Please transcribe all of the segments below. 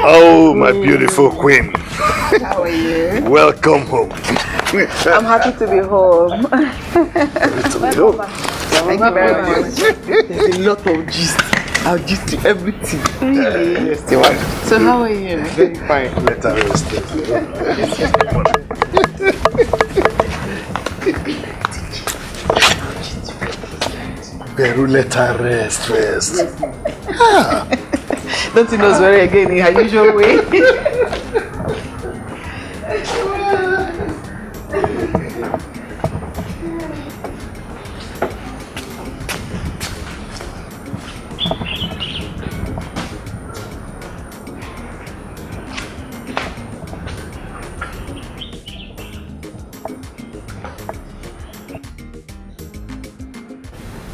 Oh, my beautiful queen. How are you? Welcome home. I'm happy to be home. Thank you very much. There's a lot of gist. I'll gist you everything. Really? Yes, the one. So how are you? Very fine. Let her rest. Veru, let her rest first. Ah. Don't you know Zori again in her usual way?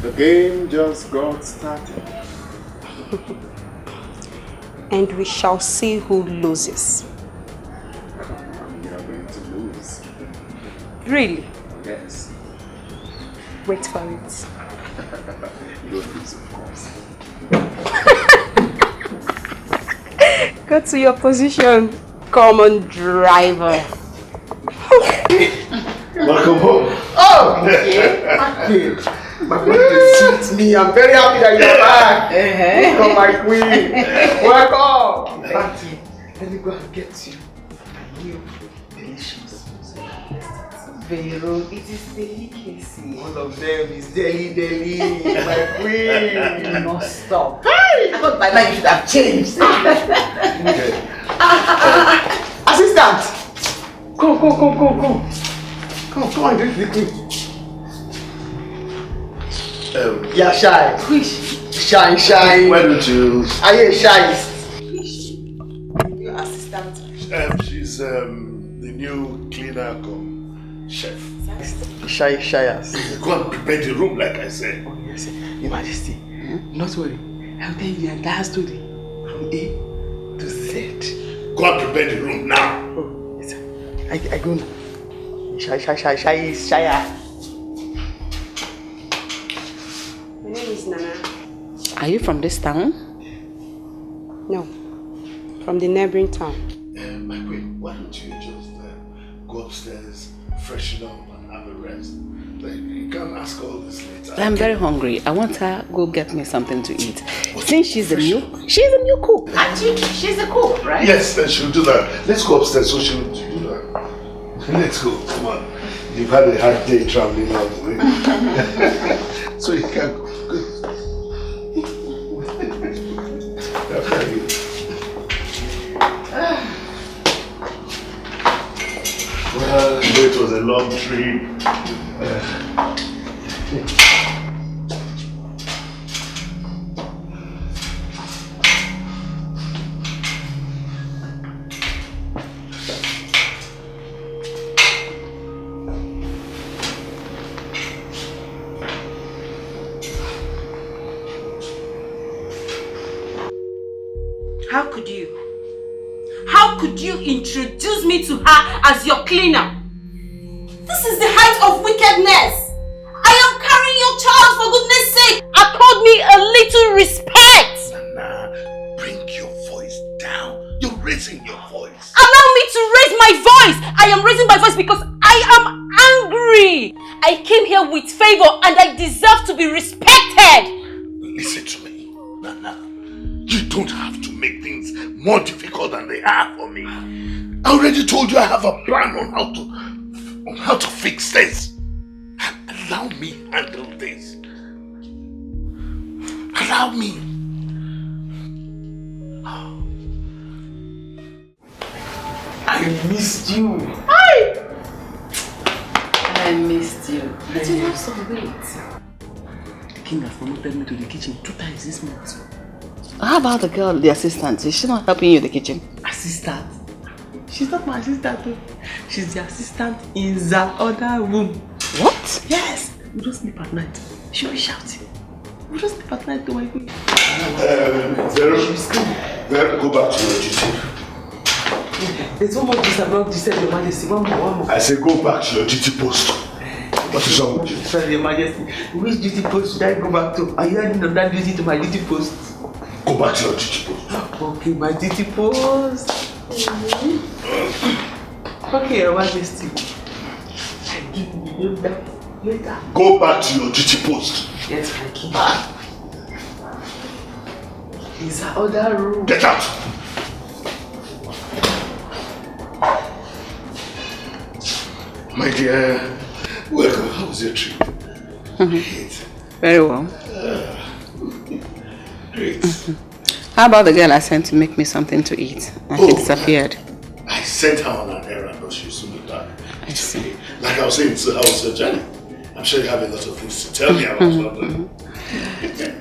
The game just got started. And we shall see who loses. We are going to lose. Really? Yes. Wait for it. You don't lose, of course. Go to your position, common driver. Welcome home. Oh, okay. My brother suits me. I'm very happy that you're back. Welcome, my queen. Welcome. Thank you. Let me go and get you a new delicious. Vero, it is delicacy. One of them is Deli, my queen. Do not stop. Hi. I thought by now you should have changed. Okay. Assistant. Come. Come on, drink the queen. Yeah, shy. Which? Shine. Why don't you? Are you shy? Your assistant. She's the new cleaner come chef. Shyest. Go and prepare the room like I said. Oh, yes, Your Majesty. Not worry. I'll tell you the entire story from A to Z. Go and prepare the room now. Oh, yes, sir. I go now. Shyer. My name is Nana. Are you from this town? No, from the neighboring town. My queen, why don't you just go upstairs, freshen up and have a rest? Like, you can't ask all this later. I'm very hungry. I want her to go get me something to eat. Since she's a new cook. Actually, she's a cook, right? Yes, then she'll do that. Let's go upstairs so she'll do that. Let's go, come on. You've had a hard day traveling all the way. So you can go. Well, it was a long trip. How could you introduce me to her as your cleaner? This is the height of wickedness. I am carrying your child, for goodness sake. Accord me a little respect. Nana, bring your voice down. You're raising your voice. Allow me to raise my voice. I am raising my voice because I am angry. I came here with favor and I deserve to be respected. Listen to me, Nana. You don't have to make things more difficult than they are for me. I already told you I have a plan on how to fix this. Allow me handle this. Allow me. I missed you. I missed you. But you lost some weight. The king has promoted me to the kitchen 2 times this month. How about the girl, the assistant? Is she not helping you in the kitchen? Assistant? She's not my assistant. She's the assistant in the other room. What? Yes. We don't sleep at night. She'll be shouting. We don't sleep at night, my queen. Vero, go back to your duty. There's one more piece I've not said, Your Majesty. One more. I say go back to your duty post. What is wrong with you? Sorry, Your Majesty. Which duty post should I go back to? Are you adding on that duty to my duty post? Go back to your duty post. Okay, my duty post. Okay, Your Majesty. I give you that later. Go back to your duty post. Yes, my king. Is that other room? Get out! My dear, welcome. How was your trip? Very well. Great. How about the girl I sent to make me something to eat? And she disappeared. I sent her on an errand, but she'll soon be back. I see. Like I was saying, so how was your journey? I'm sure you have a lot of things to tell me about London.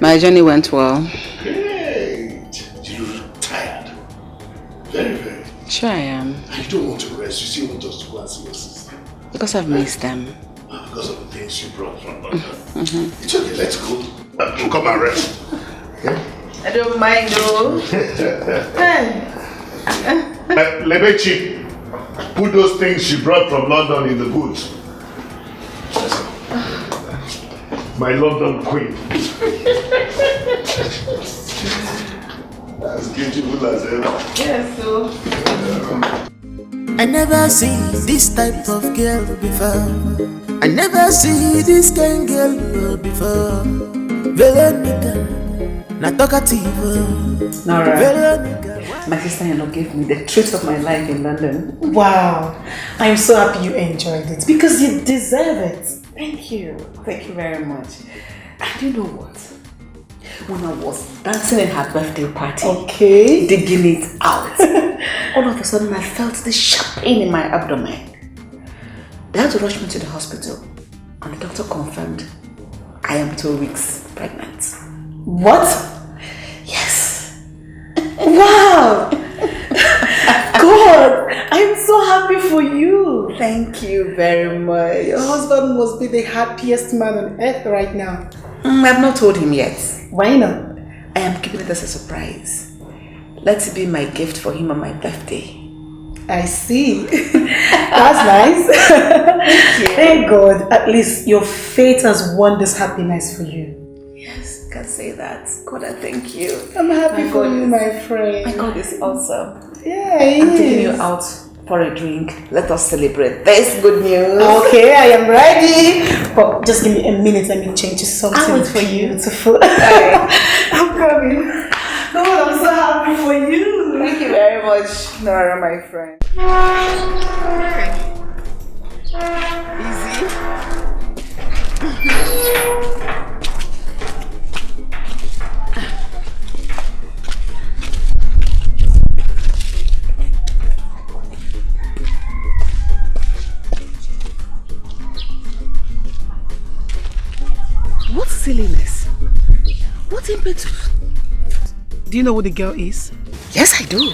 My journey went well. Great. You look tired. Very, very. Sure I am. You don't want to rest. You still want us to go and see your sister. Because I've missed them. Because of the things you brought from London. It's okay, let's go. We'll come and rest. Okay? I don't mind though. Lebechi, put those things she brought from London in the boot. My London queen. As beautiful as ever. Yes, so. I never see this type of girl before. I never see this kind girl before. Veronica, not talkative. Nora, Veronica. my sister-in-law gave me the treat of my life in London. Wow, I'm so happy you enjoyed it because you deserve it. Thank you. Thank you very much. And you know what? When I was dancing in her birthday party, Okay. digging it out, all of a sudden I felt this sharp pain in my abdomen. They had to rush me to the hospital, and the doctor confirmed I am 2 weeks pregnant. What? Yes. Wow! God, I'm so happy for you. Thank you very much. Your husband must be the happiest man on earth right now. I've not told him yet. Why not? I am keeping it as a surprise. Let it be my gift for him on my birthday. I see. That's nice. Thank God, at least your fate has won this happiness for you. Yes, I can say that. God, I thank you. I'm happy My for God you, is- my friend. My God is awesome. Yeah, he I'm taking you is. out for a drink. Let us celebrate this good news. Okay, I am ready. But just give me a minute, let me change to something I'll wait for you. beautiful. I'm coming. God, I'm so happy for you. Thank you very much, Nora, my friend. Easy. What silliness. What impetus. Do you know who the girl is? Yes, I do.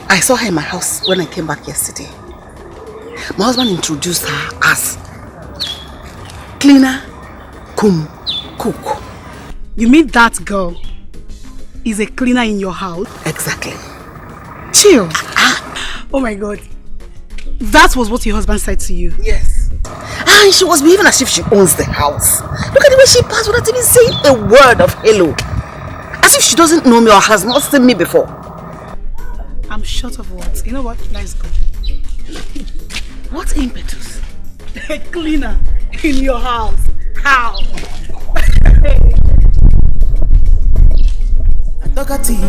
I saw her in my house when I came back yesterday. My husband introduced her as cleaner cum cook. You mean that girl is a cleaner in your house? Exactly. Chill. Oh my God. That was what your husband said to you. Yes. And she was behaving as if she owns the house. Look at the way she passed without even saying a word of hello. As if she doesn't know me or has not seen me before. I'm short of words. You know what? Let's go. What impetus? A cleaner in your house. How? Talkative.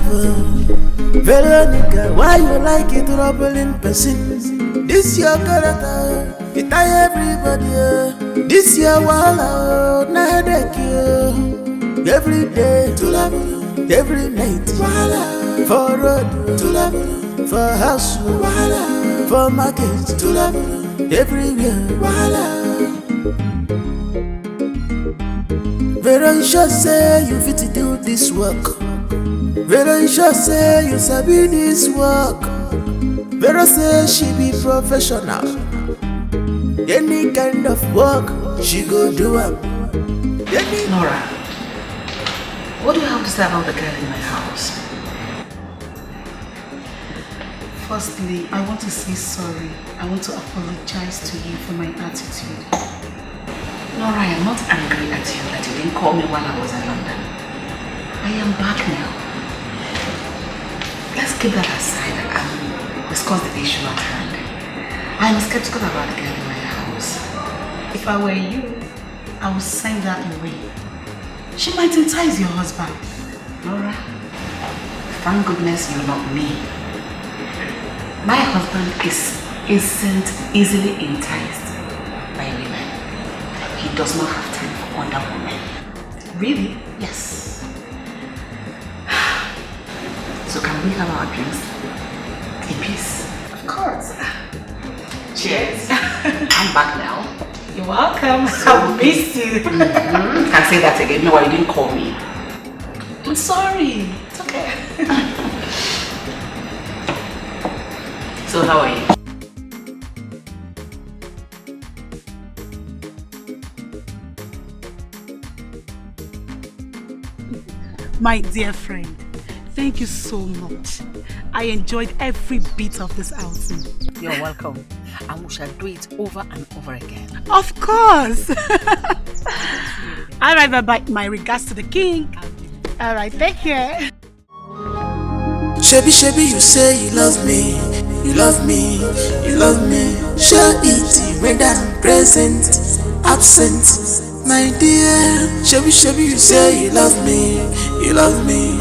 Veronica, why you like it troubling person? This your character, it tie everybody. This your wall, na headache you. Every day to love, every night for road to love, for house for market to love, everywhere. Very sure say you fit to do this work. Very sure say you sabi this work. Very say she be professional. Any kind of work she go do am. Nora, what do you have to say about the girl in my house? Firstly, I want to say sorry. I want to apologize to you for my attitude. Nora, I am not angry at you that you didn't call me while I was in London. I am back now. keep that aside and discuss the issue at hand. I'm skeptical about the girl in my house. If I were you, I would send her away. She might entice your husband. Nora, thank goodness you're not me. My husband isn't easily enticed by women. He does not have time for other women. Really? Yes. So can we have our drinks in peace? Of course. Cheers. I'm back now. You're welcome. I missed you. Can't say that again. No, you didn't call me. I'm sorry. It's okay. So how are you? My dear friend, thank you so much. I enjoyed every bit of this outing. You're welcome. And we shall do it over and over again. Of course. Alright, bye-bye. My regards to the king. Alright, take care. Shebi, shebi, you say you love me, you love me, you love me. Show it when I'm present, absent. My dear, shebi, shebi, you say you love me, you love me,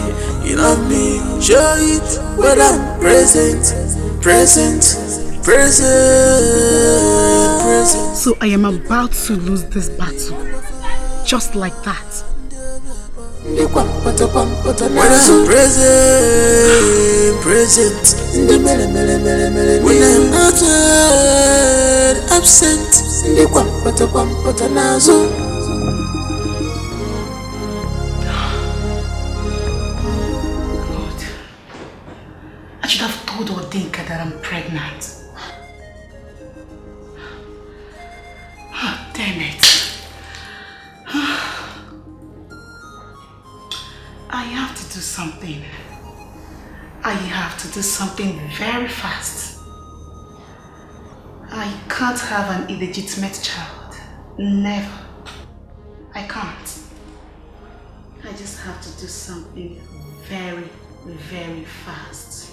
you love me. Show it when I'm present, present, present, present. So I am about to lose this battle, just like that. When I'm present, present. When I'm outside, absent. Lord, I should have told Dikeh that I'm pregnant. Oh, damn it. I have to do something. I have to do something very fast. I can't have an illegitimate child. Never. I can't. I just have to do something very, very fast.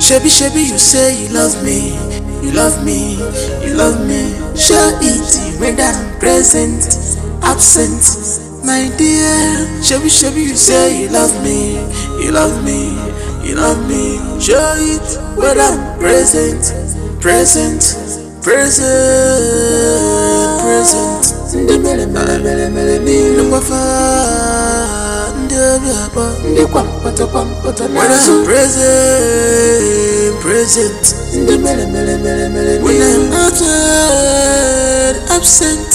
Shebi, shebi, you say you love me, you love me, you love me. Show it when I'm present, absent. My dear, shebi, shebi, you say you love me, you love me, you love me. Show it when I'm present, present, present, present. When I'm present, present. When I'm outside, absent.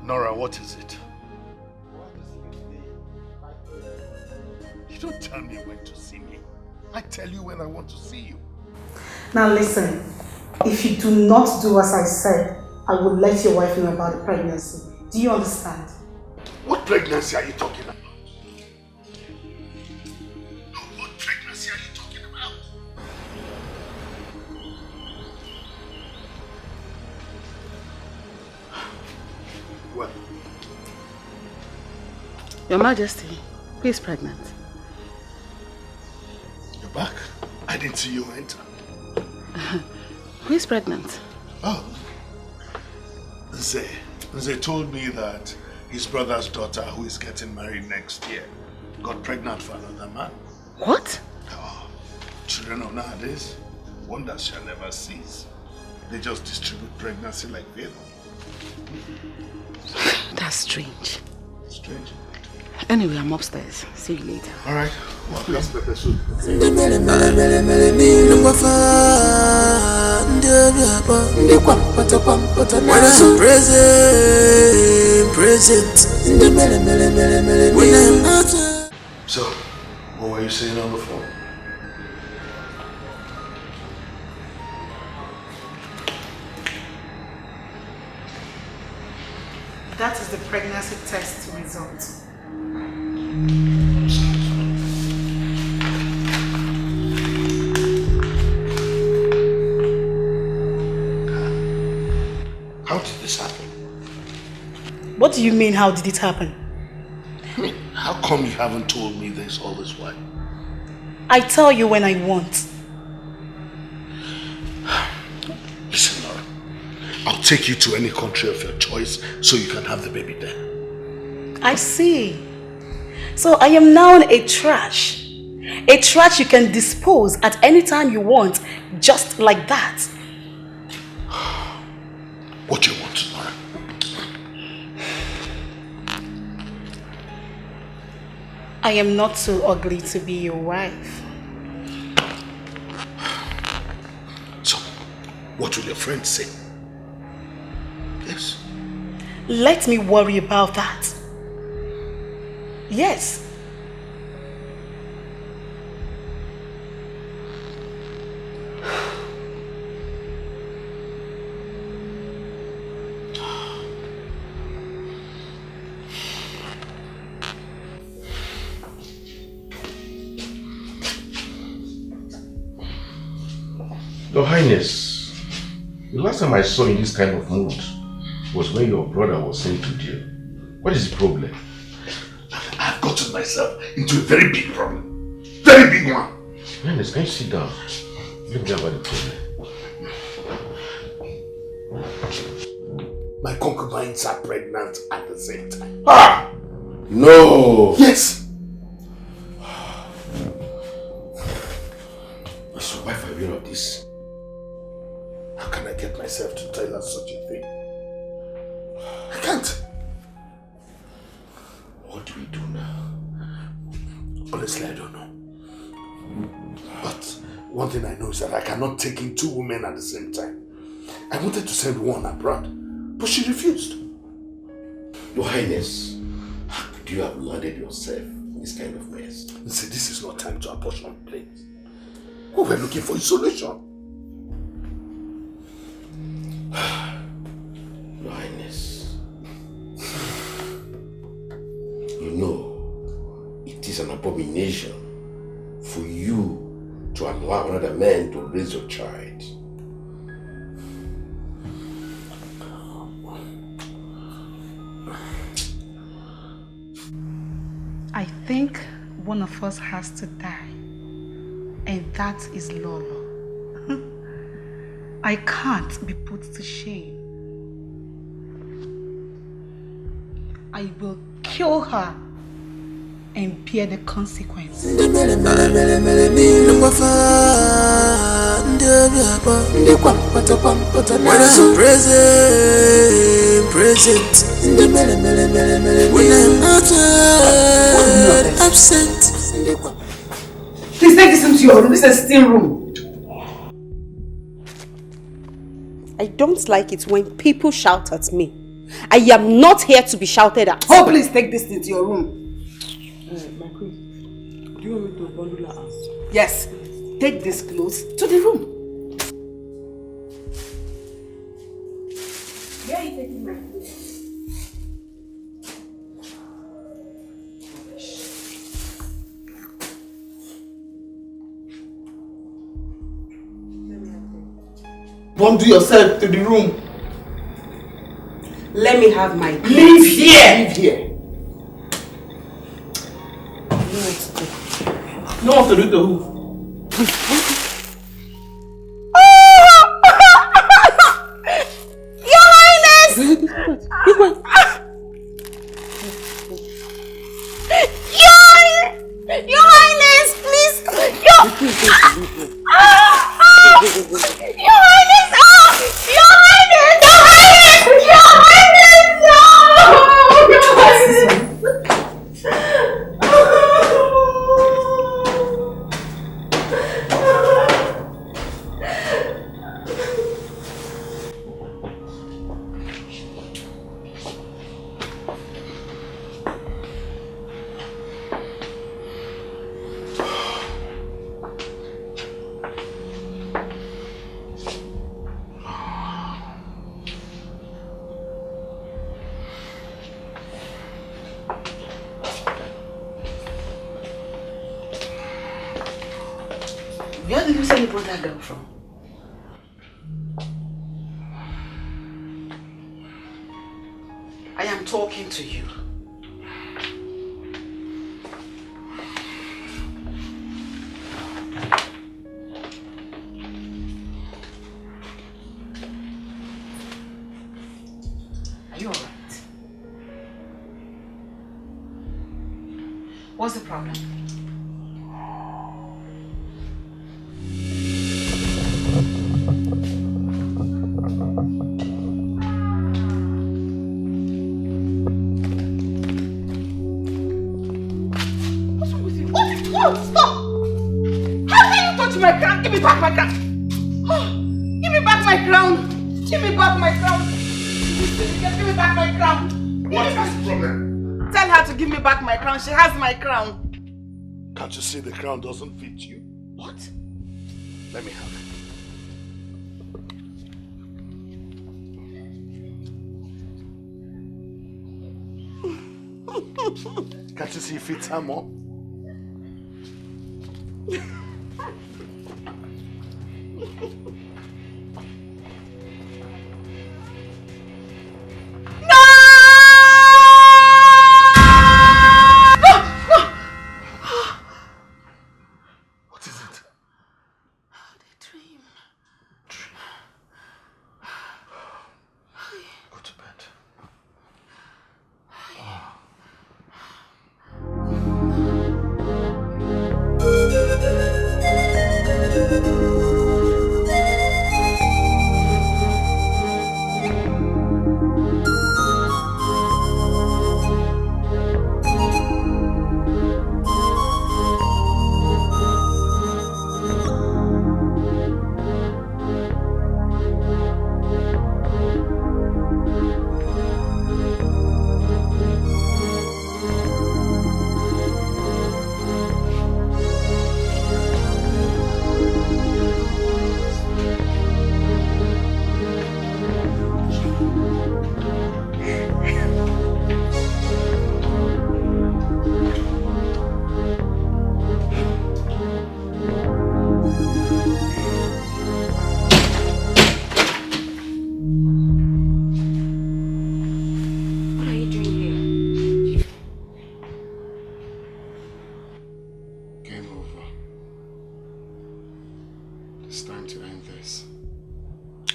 Nora, what is it? You don't tell me when to see me. I tell you when I want to see you. Now listen, if you do not do as I said, I will let your wife know about the pregnancy. Do you understand? What pregnancy are you talking about? No, what pregnancy are you talking about? Well, Your Majesty, who is pregnant? you're back. I didn't see you enter. Who is pregnant? Oh, Nze told me that his brother's daughter, who is getting married next year, got pregnant for another man. What? Oh, children of nowadays, wonders shall never cease. They just distribute pregnancy like venom. That's strange. Strange. Anyway, I'm upstairs. See you later. All right. Well, please, pepper soup. When I'm present, present. When I'm outside. So, what were you saying on the phone? That is the pregnancy test result. How did this happen? What do you mean, how did it happen? How come you haven't told me this all this while? I tell you when I want. Listen, Laura. I'll take you to any country of your choice so you can have the baby there. I see. So I am now a trash. A trash you can dispose at any time you want, just like that. What do you want, Laura? I am not so ugly to be your wife. So, what will your friends say? Yes? Let me worry about that. Yes. Your Highness, the last time I saw you in this kind of mood was when your brother was sent to jail. What is the problem? I've gotten myself into a very big problem. Very big one. Your Highness, can you sit down? Let me know about the problem. My concubines are pregnant at the same time. Ah! No! Yes! Is your wife aware of this? How can I get myself to tell her such a thing? I can't. What do we do now? Honestly, I don't know. But one thing I know is that I cannot take in 2 women at the same time. I wanted to send one abroad, but she refused. Your Highness, how could you have landed yourself in this kind of mess? See, this is not time to apportion blame. We were looking for a solution. Your Highness, you know, it is an abomination for you to allow another man to raise your child. I think one of us has to die, and that is Lolo. I can't be put to shame. I will kill her and bear the consequences. Present. When I'm not absent. Please take this into your room. This is a steam room. I don't like it when people shout at me. I am not here to be shouted at. Oh, please take this into your room. My queen, do you want me to bundle her out? Yes, take these clothes to the room. Where are you taking my clothes? Bundle yourself to the room. Let me have my clothes. Leave here! Leave here. No one to do to who? Your Highness! Your Highness, please! Your Highness! Your Highness! Your Highness! Your Highness! No! Where did you say you brought that girl from? I am talking to you. Are you alright? What's the problem? Give me back my crown! Oh, give me back my crown! Give me back my crown! Give me back my crown! What is the problem? Tell her to give me back my crown. She has my crown. Can't you see the crown doesn't fit you? What? Let me have it. Can't you see it fits her more?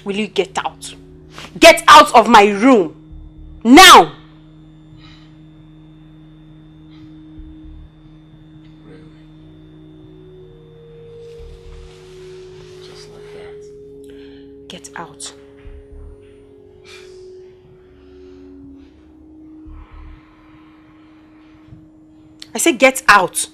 Will you get out? Get out of my room! Now! Really? Just like that? Get out. I said get out!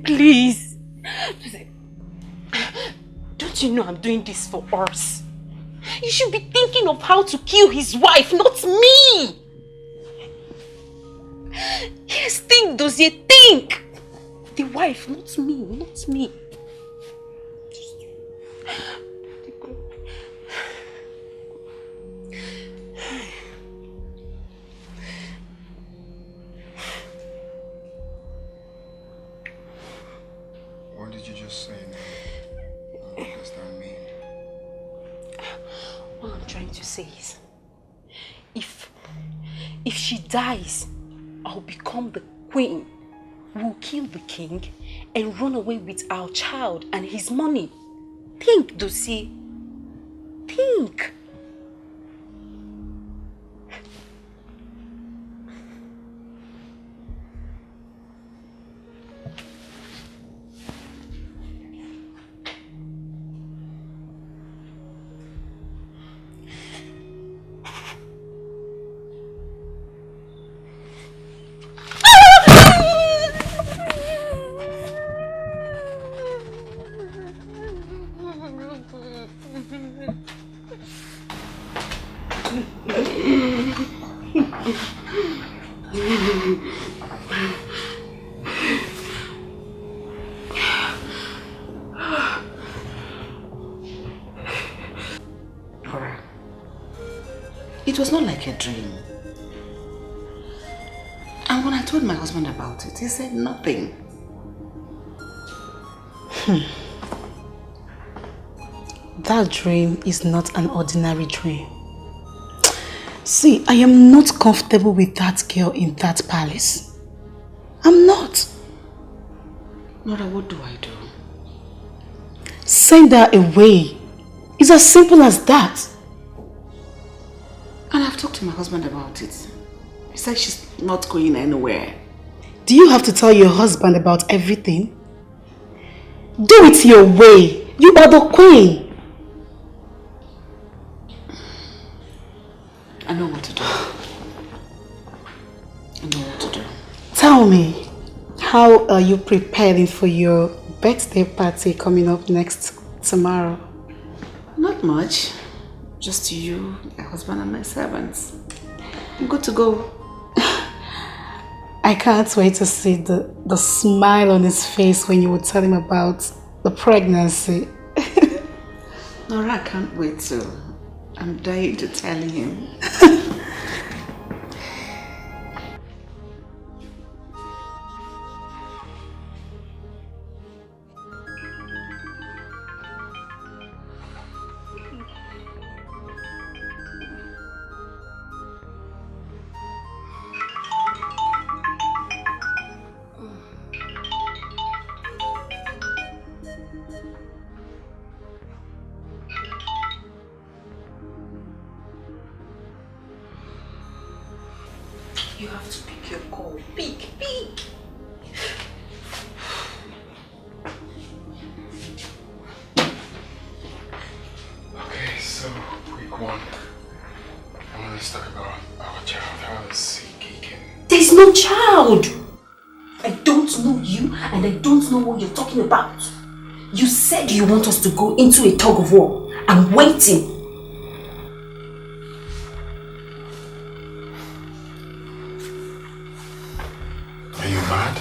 Please. Don't you know I'm doing this for us? You should be thinking of how to kill his wife, not me. Yes, think, Dozie, think. The wife, not me, not me. What did you just say now? What does that mean? All I'm trying to say is, if she dies, I'll become the queen. We'll kill the king and run away with our child and his money. Think, Dozie. Think. It was not like a dream. And when I told my husband about it, he said nothing. That dream is not an ordinary dream. See, I am not comfortable with that girl in that palace. I'm not. Nora, what do I do? Send her away. It's as simple as that. And I've talked to my husband about it. He said she's not going anywhere. Do you have to tell your husband about everything? Do it your way. You are the queen. I know what to do. I know what to do. Tell me, how are you preparing for your birthday party coming up tomorrow? Not much. Just you, my husband and my servants. I'm good to go. I can't wait to see the smile on his face when you would tell him about the pregnancy. Nora, I can't wait to. I'm dying to tell him. You have to pick your call. Pick. Okay, so quick one. I want to talk about our child. How is he kicking? There's no child. I don't know you and I don't know what you're talking about. You said you want us to go into a tug of war. I'm waiting. Are you mad?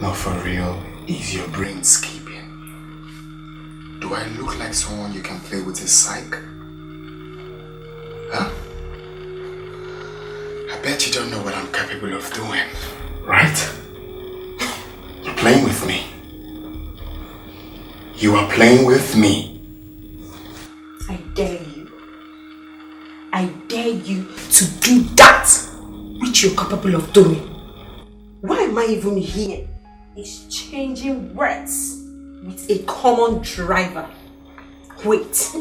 No, for real. Is your brain skipping? Do I look like someone you can play with his psyche? Huh? I bet you don't know what I'm capable of doing, right? You're playing with me. You are playing with me. I dare you. I dare you to do that which you're capable of doing. Why am I even here? It's changing words with a common driver. Wait.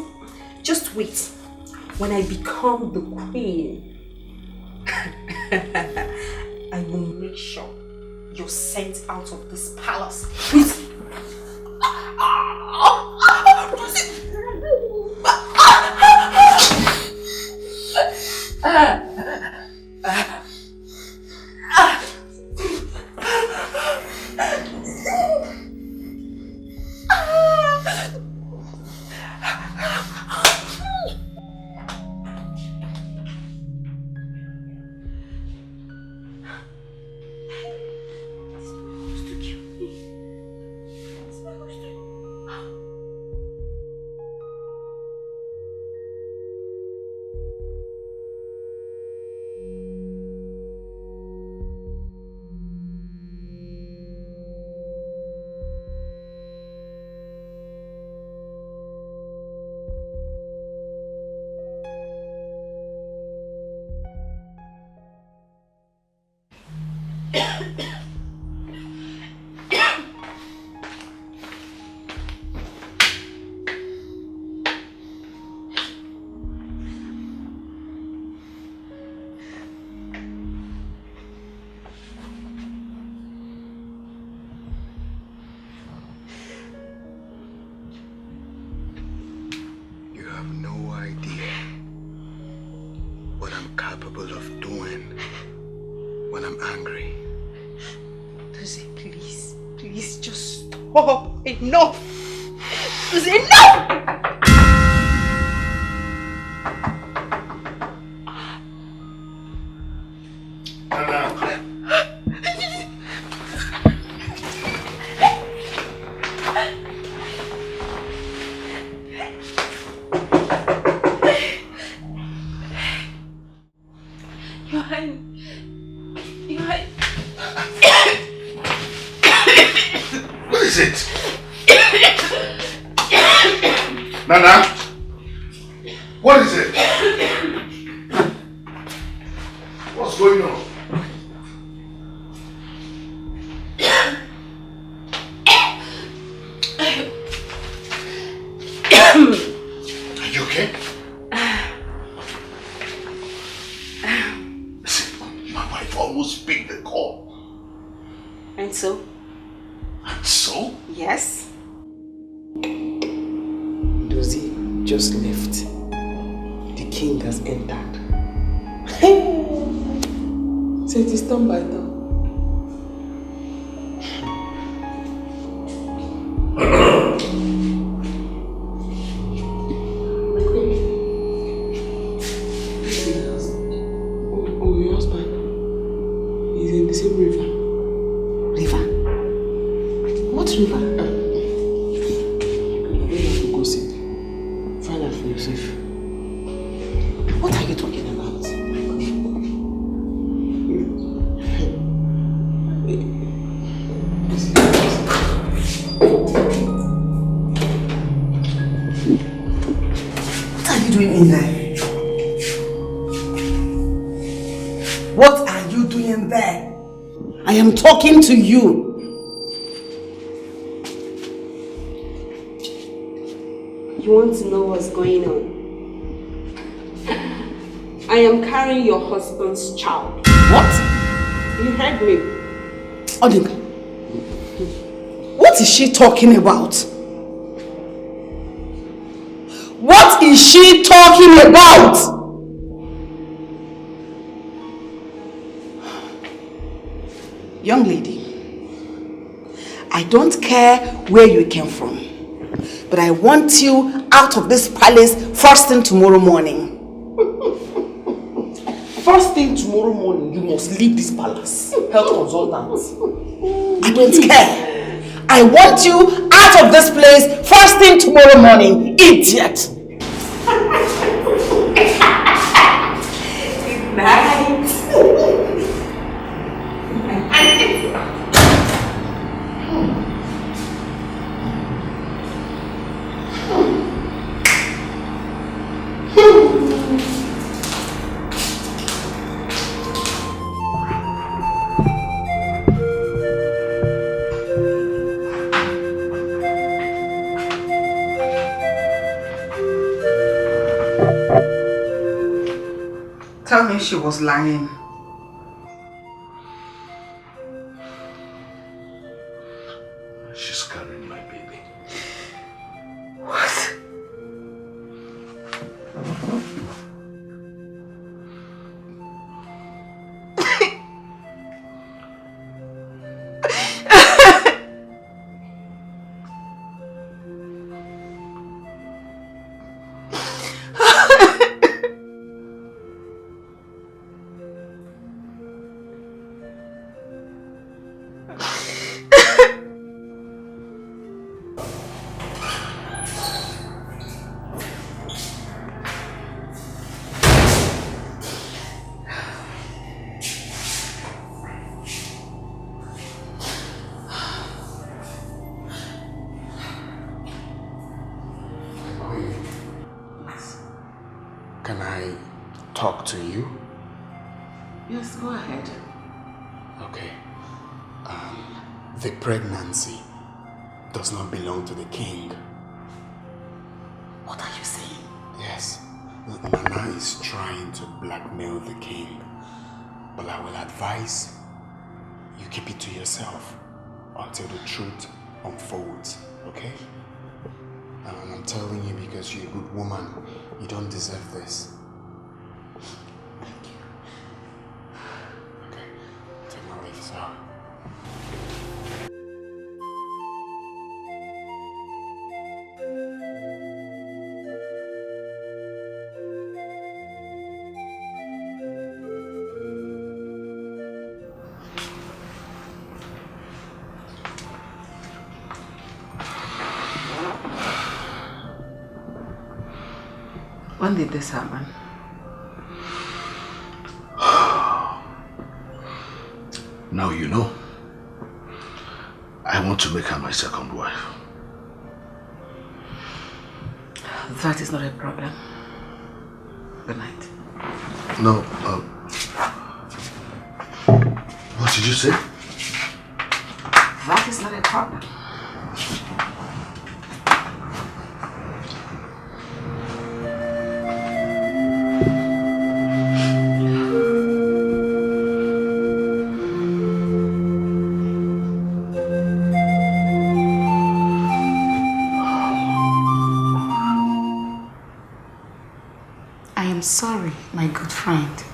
Just wait. When I become the queen, I will make sure you're sent out of this palace with enough! It's enough! is it? Nana? What is it? What's going on? Are you okay? Listen, my wife almost picked the call. And so? And so? Yes. Dozie just left. The king has entered. So it is done by now. Oh, your husband is in the same river. River? What river? You have to go see. Find out for yourself. What are you talking about? What are you doing in there? What are you doing there? I am talking to you. You want to know what's going on? I am carrying your husband's child. What? You heard me. Odinga, what is she talking about? What is she talking about? Young lady, I don't care where you came from, but I want you out of this palace first thing tomorrow morning. First thing tomorrow morning, you must leave this palace. Health consultant. I don't care. I want you out of this place first thing tomorrow morning, idiot. Good night. Tell me she was lying. She's carrying my baby. What? Can I talk to you? Yes, go ahead. Okay. The pregnancy does not belong to the king. What are you saying? Yes. Nana is trying to blackmail the king. But I will advise you keep it to yourself until the truth unfolds, okay? And I'm telling you because you're a good woman. You don't deserve this. Thank you. Okay, take my leave, sir. When did this happen? Now you know. I want to make her my second wife. That is not a problem. Good night. No, what did you say? That is not a problem. Sorry, my good friend.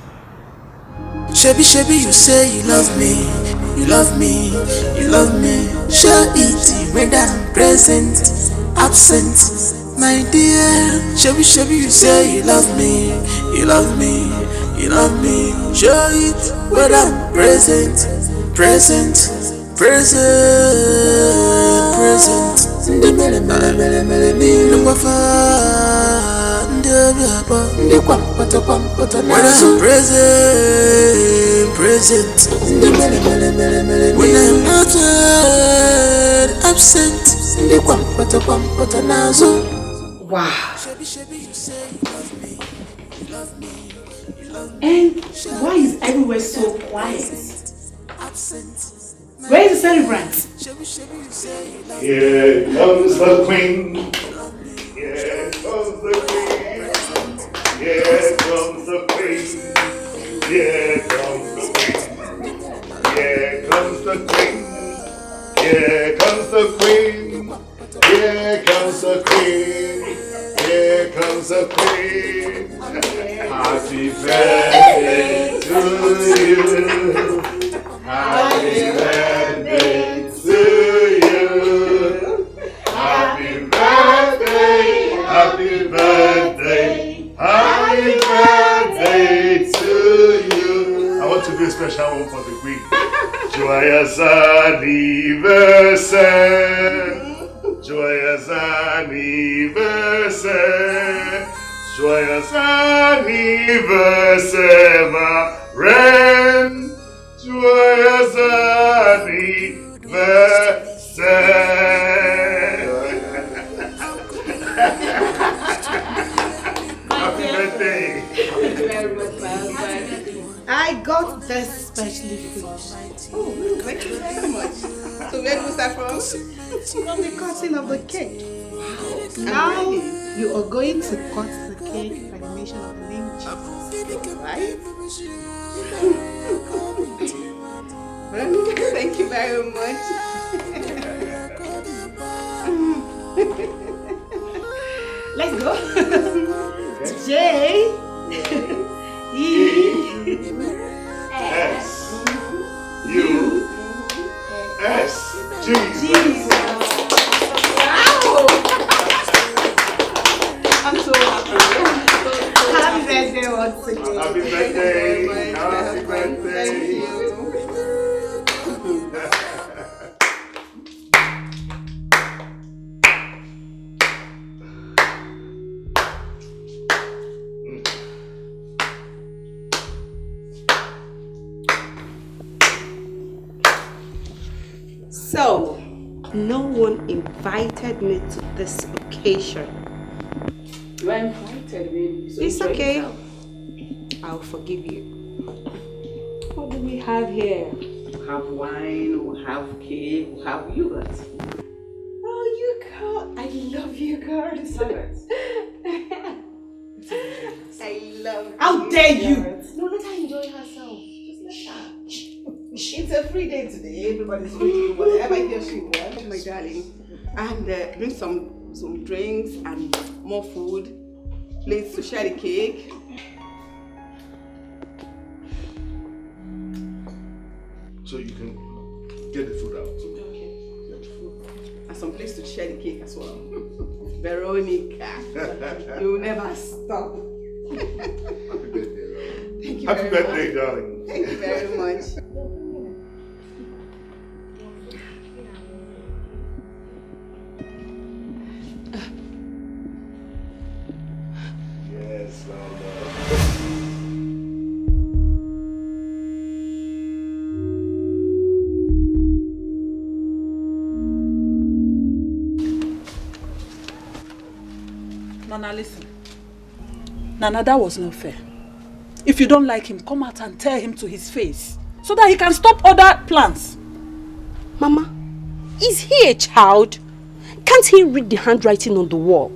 Shebi, you say you love me, you love me, you love me. Show it, whether I'm present, absent, my dear. Shebi, you say you love me, you love me, you love me. Show it, whether I'm present, present, present, present. When I'm present, when I'm absent. Wow. And why is everywhere so quiet? Where is the celebrant? Here comes the queen. Here comes the queen. Here comes the queen. Here comes the queen. Here comes the queen. Here comes the queen. Here comes the queen. Here comes the queen. Happy birthday to you. Happy birthday to you. Happy birthday. Happy birthday. Happy birthday to you. I want to do a special one for the queen. Joyous anniversary. Joyous anniversary. Joyous anniversary, my friend. Joyous anniversary. Happy birthday. Thank you very much, I got this specially for you. Oh, thank you very much. So where do we start from? From the cutting of the cake. Now you are going to cut the cake by the mention of the name Jesus. Right? Thank you very much. Let's go. J E S U S Jesus. Wow! I'm so happy. Happy birthday once again. Happy birthday. Happy birthday. Thank you. So, no one invited me to this occasion. You are invited, baby. So It's okay. I'll forgive you. What do we have here? We have wine, we have cake, we have yogurt. Oh, yogurt! I love yogurt. I love. How dare you! No, let her enjoy herself. Just let her. It's a free day today. Everybody's free to do whatever he or she wants, my darling. And bring some drinks and more food. Plates to share the cake. So you can get the food out. Okay. And some place to share the cake as well. Veronica, you'll never stop. Happy birthday, darling. Thank you Happy very birthday, much. darling. Thank you very much. Yes, well done. Nana, listen. Nana, that was not fair. If you don't like him, come out and tell him to his face, so that he can stop other plans. Mama, is he a child? Can't he read the handwriting on the wall?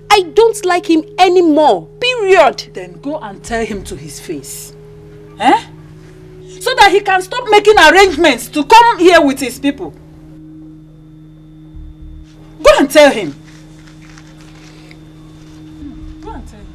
I don't like him anymore, period. Then go and tell him to his face. Eh? So that he can stop making arrangements to come here with his people. Go and tell him. Go and tell him.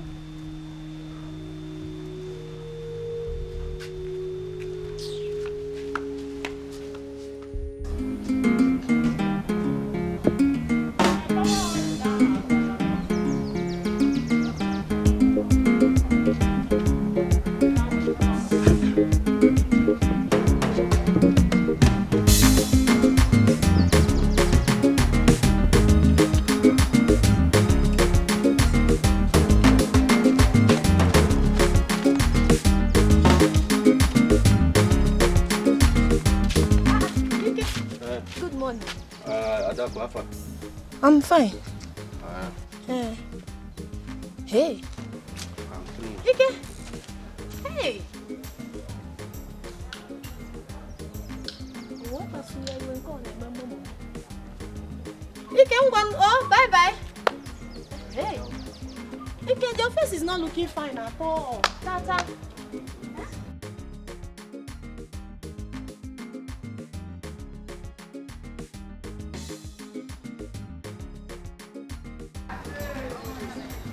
I'm fine. Hey. Dikeh. Hey. Dikeh, oh, bye bye. Hey. Dikeh, your face is not looking fine at all. Tata.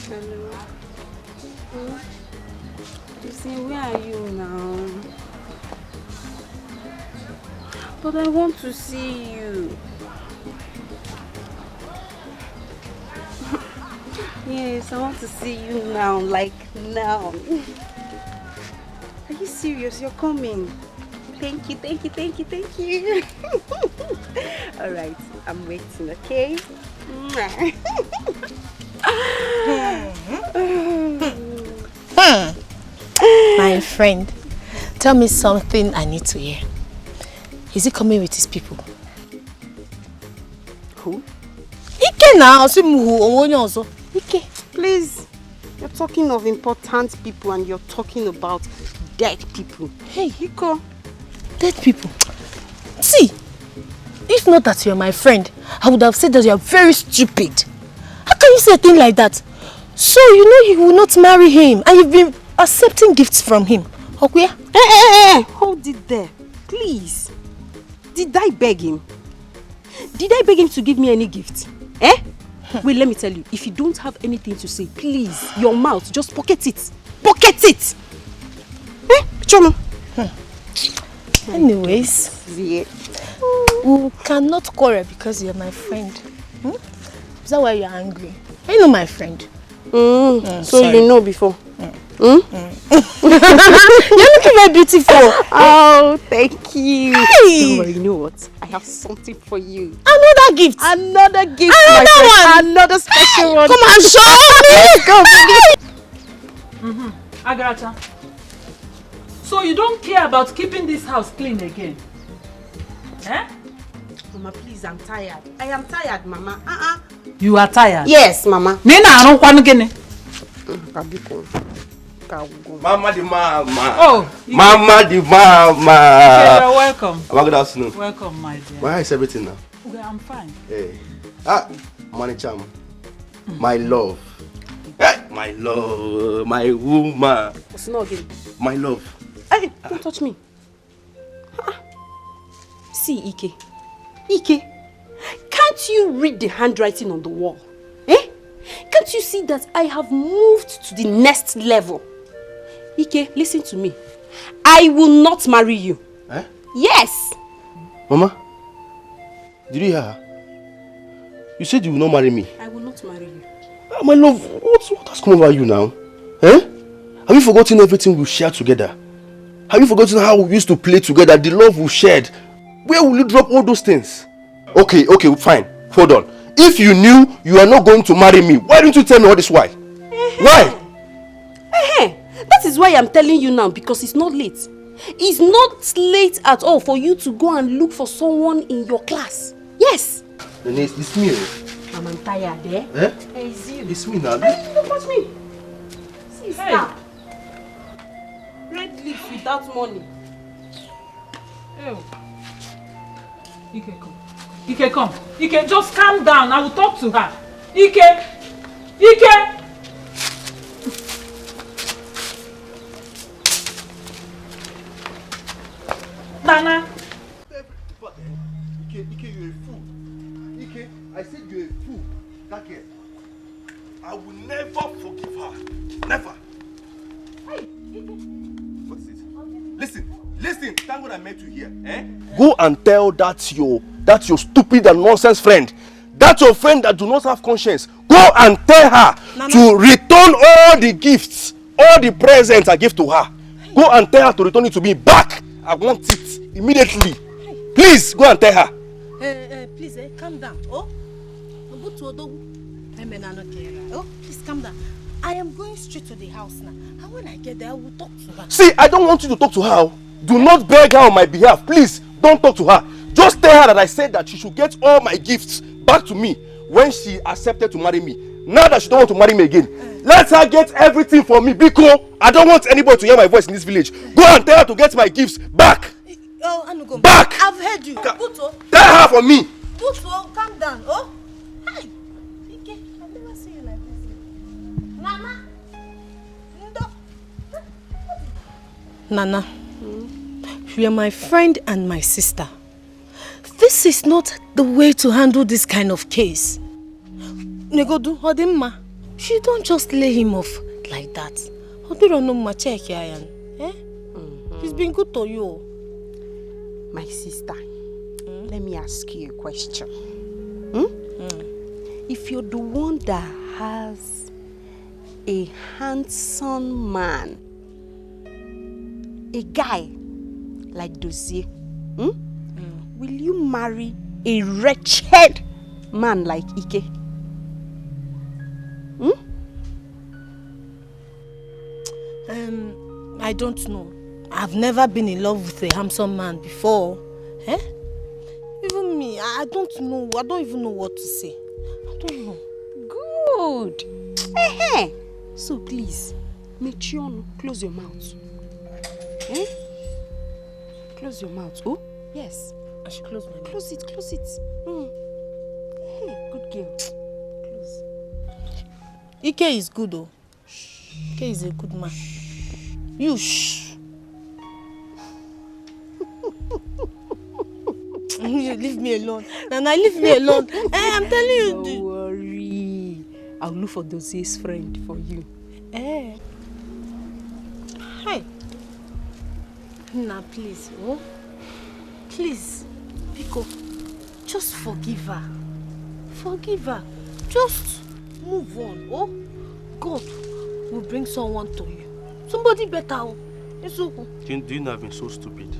Hello. You see, where are you now? But I want to see you. Yes, I want to see you now, like now. Are you serious? You're coming. Thank you, thank you, thank you, thank you. Alright, I'm waiting, okay? My friend, tell me something I need to hear. Is he coming with his people? Who? Dikeh now, also. Dikeh, please. You're talking of important people and you're talking about dead people. Hey, Iko. Dead people? See, if not that you're my friend, I would have said that you're very stupid. How can you say a thing like that? So you know you will not marry him and you've been accepting gifts from him. Okay? Hold it there. Please. Did I beg him? Did I beg him to give me any gift? Eh? Wait, let me tell you. If you don't have anything to say, please, your mouth, just pocket it. Pocket it! Eh? Chono. Anyways, yeah. We cannot quarrel because you're my friend. Is that why you're angry? You know my friend. So sorry. you know before. You're looking very beautiful. Oh, thank you. Hey. Don't worry, you know what? I have something for you. Another gift. Another gift. Another my one. Another special one. Come and show me. Go, baby. Agarata. So you don't care about keeping this house clean again? Eh? Mama, please, I'm tired. I am tired, Mama. You are tired? Yes, Mama. Mama the mama. Oh, Mama the mama. Okay, you're welcome. Good afternoon. Welcome, my dear. How is everything now? Okay, I'm fine. Hey. Money charm. My love. Hey, my love. My woman. What's not again? My love. Hey, don't touch me. See, Ike. Ike, can't you read the handwriting on the wall? Eh? Can't you see that I have moved to the next level? Ike, listen to me. I will not marry you. Eh? Yes. Mama, did you hear her? You said you will not marry me. I will not marry you. My love, what has come over you now? Eh? Have you forgotten everything we shared together? Have you forgotten how we used to play together, the love we shared? Where will you drop all those things? Okay, fine. Hold on. If you knew you are not going to marry me, why didn't you tell me all this? Why? Why? That is why I'm telling you now, because it's not late. It's not late at all for you to go and look for someone in your class. Yes. Denise, it's me. I'm tired, eh? Eh? Hey, it's you. It's me now. Hey, don't touch me. See, stop. Red leaf without money. Ew. Ike, come. Ike, come. Ike, just calm down. I will talk to her. Ike! Ike! Nana! Ike, you're a fool. Ike, I said you're a fool. Dikeh. I will never forgive her. Never. Hey, Ike. What's it? Listen. Thank God I met you here. Eh? Go and tell that your stupid and nonsense friend. That's your friend that do not have conscience. Go and tell her Nana. to return all the gifts, all the presents I give to her. Go and tell her to return it to me back. I want it immediately. Please, go and tell her. Please, calm down. Oh, please calm down. I am going straight to the house now. And when I get there, I will talk to her. See, I don't want you to talk to her. Do not beg her on my behalf. Please, don't talk to her. Just tell her that I said that she should get all my gifts back to me when she accepted to marry me. Now that she don't want to marry me again, let her get everything for me because I don't want anybody to hear my voice in this village. Go and tell her to get my gifts back. Oh, Anugo. Back! I've heard you. Puto. Tell her for me. Puto, calm down. Oh, hi. Ike, I've never seen you like this. Nana. Nana, you are my friend and my sister. This is not the way to handle this kind of case. Negodu, Odimma, you don't just lay him off like that. He's been good to you. My sister, let me ask you a question. If you're the one that has a handsome man, a guy like Dozie, will you marry a wretched man like Ike? I don't know. I've never been in love with a handsome man before. Even me, I don't know. I don't even know what to say. I don't know. Good. So please, Mechion, close your mouth. Close your mouth. Oh, yes. I should close my mouth. Close it. Hey, good girl. Close. Ike is good though. Ike is a good man. You shh. You leave me alone. Nana, leave me alone. I'm telling you. Don't worry. I'll look for Dozie's friend for you. Hey. Now, please, please, Pico, just forgive her. Forgive her. Just move on. God will bring someone to you. Somebody better. It's okay. Do you know I've been so stupid?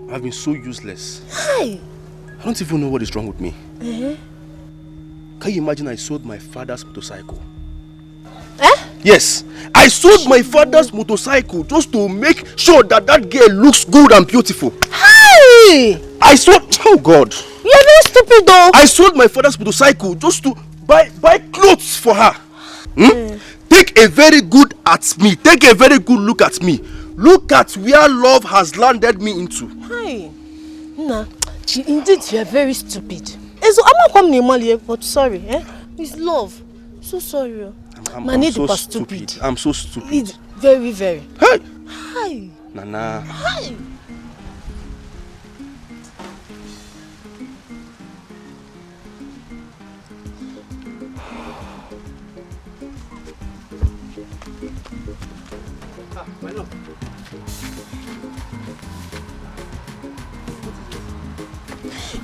I've been so useless. Hi. I don't even know what is wrong with me. Can you imagine I sold my father's motorcycle? Yes, I sold my father's motorcycle just to make sure that girl looks good and beautiful. Hi! I sold... Oh God. You're very stupid though. I sold my father's motorcycle just to buy clothes for her. Take a very good look at me. Look at where love has landed me into. Hi. Nah, indeed you are very stupid. I'm not coming, but sorry. It's love. So sorry. I'm so stupid. I'm so stupid. It's very, very. Hey. Hi. Nana. Hi. My love.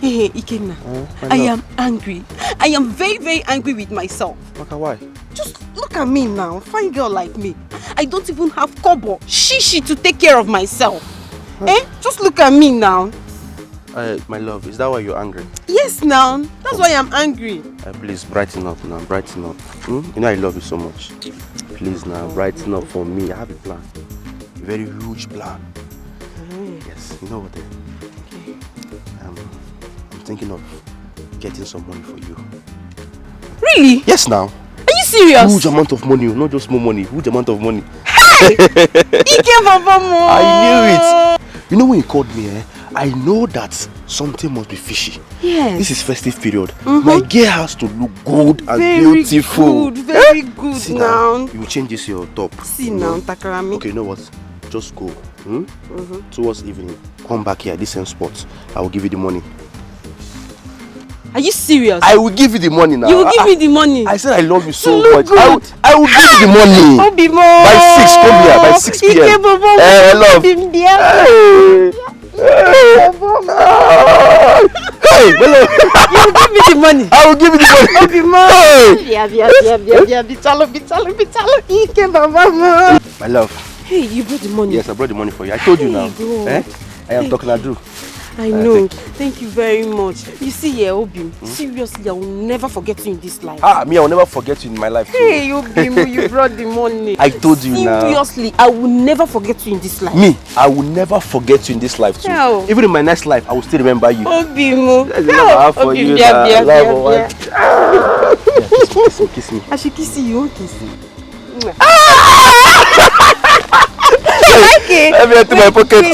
Hey, Ikenna, I am angry. I am very, very angry with myself. Okay, why? Just look at me now, fine girl like me. I don't even have kobo, shishi to take care of myself. Just look at me now. My love, is that why you're angry? Yes, now. That's why I'm angry. Please, brighten up now, brighten up. You know I love you so much. Please now, brighten up for me. I have a plan. A very huge plan. Yes, you know what? I'm thinking of getting some money for you. Really? Yes, now. Are you serious? Huge amount of money, not just more money. Huge amount of money. Hey! Ike Baba Mo! I knew it. You know when you called me, I know that something must be fishy. Yes. This is festive period. My girl has to look good and very beautiful. Good, very good. See now. You will change this your top. See now, Takarami. Okay, you know what? Just go. Towards evening. Come back here, this same spot. I will give you the money. Are you serious? I will give you the money now. You will give me the money? I said I love you so Look much. good. I will give you the money. By 6, come here. By 6 p.m. Love. Hey, hello. You will give me the money. I will give you the money. My love. Hey, you brought the money. Yes, I brought the money for you. I told you now. I am talking Adu. I know. Thank you very much. You see here, Obim, seriously, I will never forget you in this life. Me, I will never forget you in my life too. Hey, Obim, you brought the money. I told you now. Seriously, I will never forget you in this life. Me, I will never forget you in this life too. No. Even in my next life, I will still remember you. Obim, for you. Kiss me. I should kiss you. You won't kiss me. Okay. Let me into my pocket.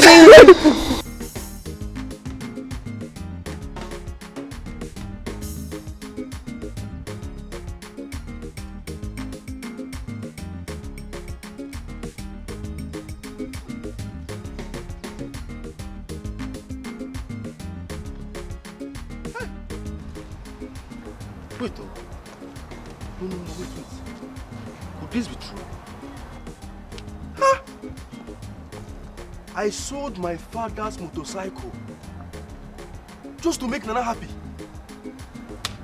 Wait, no, wait. Could this be true? Huh? I sold my father's motorcycle just to make Nana happy.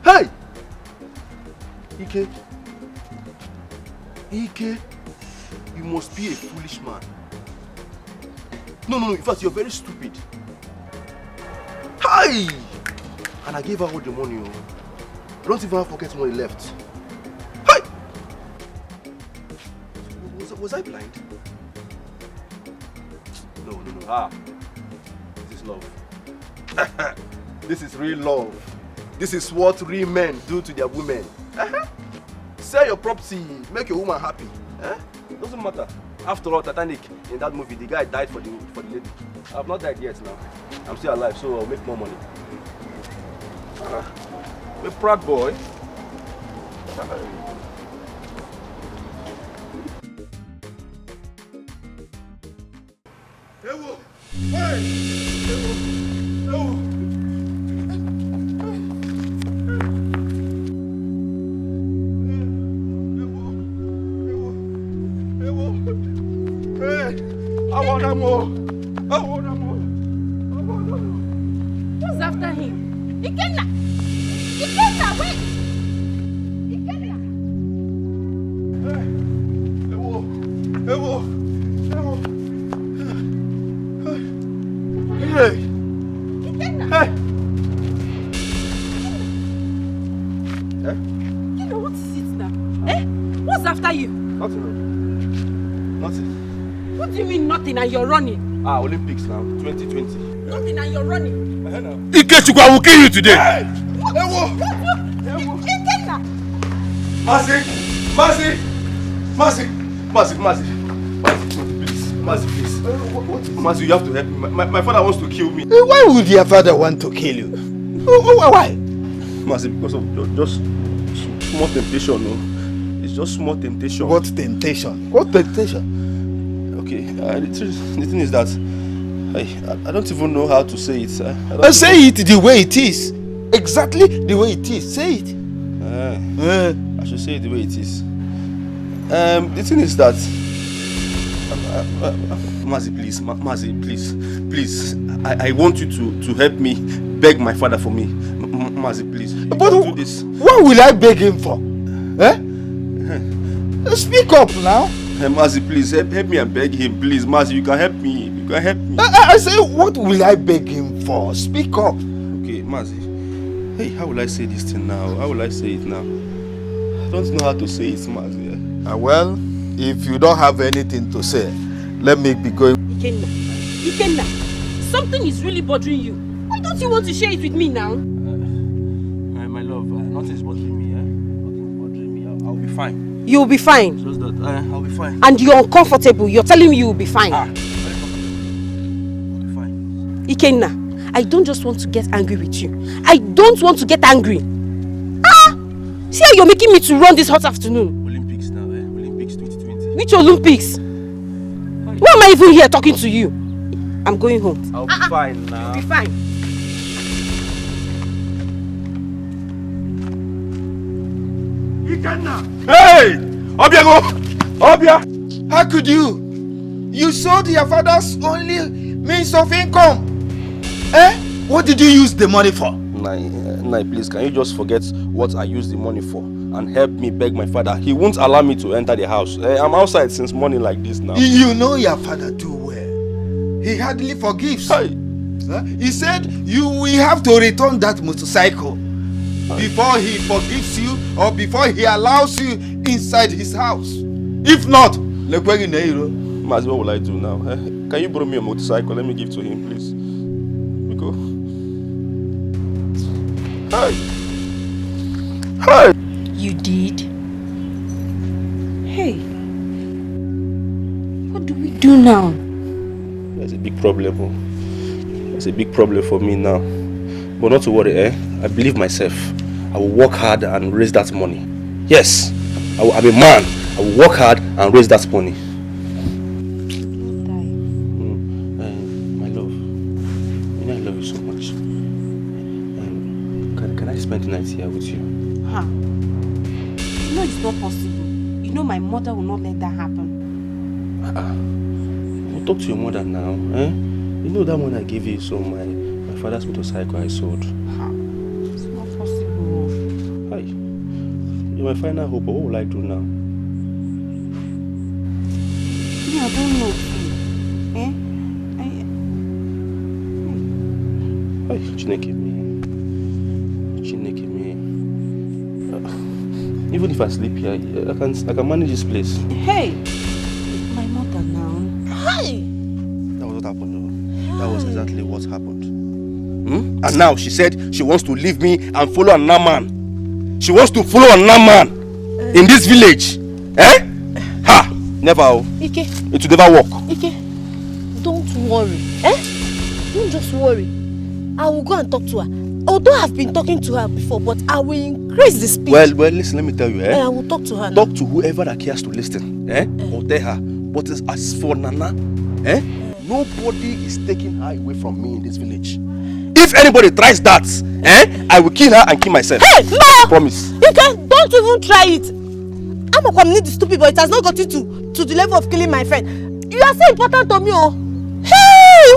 Hey! Ike, you must be a foolish man. No, in fact, you're very stupid. Hey! And I gave her all the money. I don't even have pocket money left. Hey! Was I blind? No. This is love. This is real love. This is what real men do to their women. Sell your property, make your woman happy. Doesn't matter. After all, Titanic, in that movie, the guy died for the lady. I have not died yet now. I'm still alive, so I'll make more money. I'm a proud boy. Who's after him? Ikenna, wait! Ikenna! What is it now? What's after you? Nothing. What do you mean nothing and you're running? Olympics now, 2020. Nothing and you're running. Ikechukwu, I will kill you today. Ikenna! Mercy, please. Mercy, you have to help me. My father wants to kill me. Why would your father want to kill you? Why? Mercy, because of just small temptation, no? It's just small temptation. What temptation? What temptation? Okay, the thing is that I don't even know how to say it. Say it the way it is. Exactly the way it is. Say it. I should say it the way it is. The thing is that Mazi, please. I want you to help me beg my father for me. Mazi, please. But do this. What will I beg him for? Speak up now. Mazi, please help me and beg him, please. Mazi, you can help me. I say, what will I beg him for? Speak up. Okay, Mazi. Hey, how will I say this thing now? How will I say it now? I don't know how to say it, Mazi. Well, if you don't have anything to say, let me be going. Ikenna, something is really bothering you. Why don't you want to share it with me now? My love, nothing is bothering me. I'll be fine. You'll be fine. Just that, I'll be fine. And you're uncomfortable. You're telling me you'll be fine. I'll be fine. Ikenna, I don't just want to get angry with you. I don't want to get angry. See how you're making me to run this hot afternoon. Olympics now, Olympics 2020. Which Olympics? Why am I even here talking to you? I'm going home. I'll be fine now. You'll be fine. Hey! Obiago! Obia! How could you? You sold your father's only means of income. What did you use the money for? Nai, please, can you just forget what I used the money for and help me beg my father? He won't allow me to enter the house. I'm outside since morning like this now. You know your father too well. He hardly forgives. Hey. He said you will have to return that motorcycle before he forgives you or before he allows you inside his house. If not, Mas, what will I do now? Can you borrow me a motorcycle? Let me give to him, please. Because... Hey! You did? Hey. What do we do now? There's a big problem. It's a big problem for me now. But not to worry, I believe myself. I will work hard and raise that money. Yes, I'm a man. I will work hard and raise that money. My love, you know I love you so much. Can I spend the night here with you? Huh? You know it's not possible. You know my mother will not let that happen. Well, talk to your mother now. You know that one I gave you, so my father's motorcycle I sold. It's not possible. Hi. You're my final hope, but what will I do now? Yeah, I don't know. Hi, Chineke me. Even if I sleep here, I can manage this place. Hey, my mother now. Hi. That was what happened, though. That was exactly what happened. And now she said she wants to leave me and follow another man. She wants to follow another man in this village. Ha! Never. Ike. It will never work. Ike, don't worry. Don't just worry. I will go and talk to her. Although I've been talking to her before, but I will increase the speed. Well, listen, let me tell you, I will talk to her. Talk to whoever that cares to listen, or tell her. But as for Nana, nobody is taking her away from me in this village. If anybody tries that, I will kill her and kill myself. Hey, no! I promise. You don't even try it. I'm a community stupid, but it has not gotten to the level of killing my friend. You are so important to me, oh. Hey,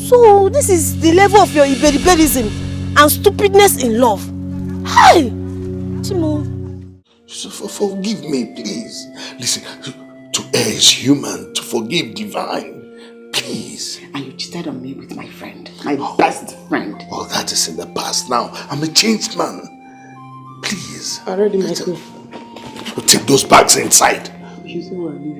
so this is the level of your iberiberism and stupidness in love. Hey, Timo. So forgive me, please. Listen, to err is human, to forgive divine. Please. And you cheated on me with my friend, my best friend. Well, that is in the past now. I'm a changed man. Please. Already, my queen. Take those bags inside. You say we're leaving.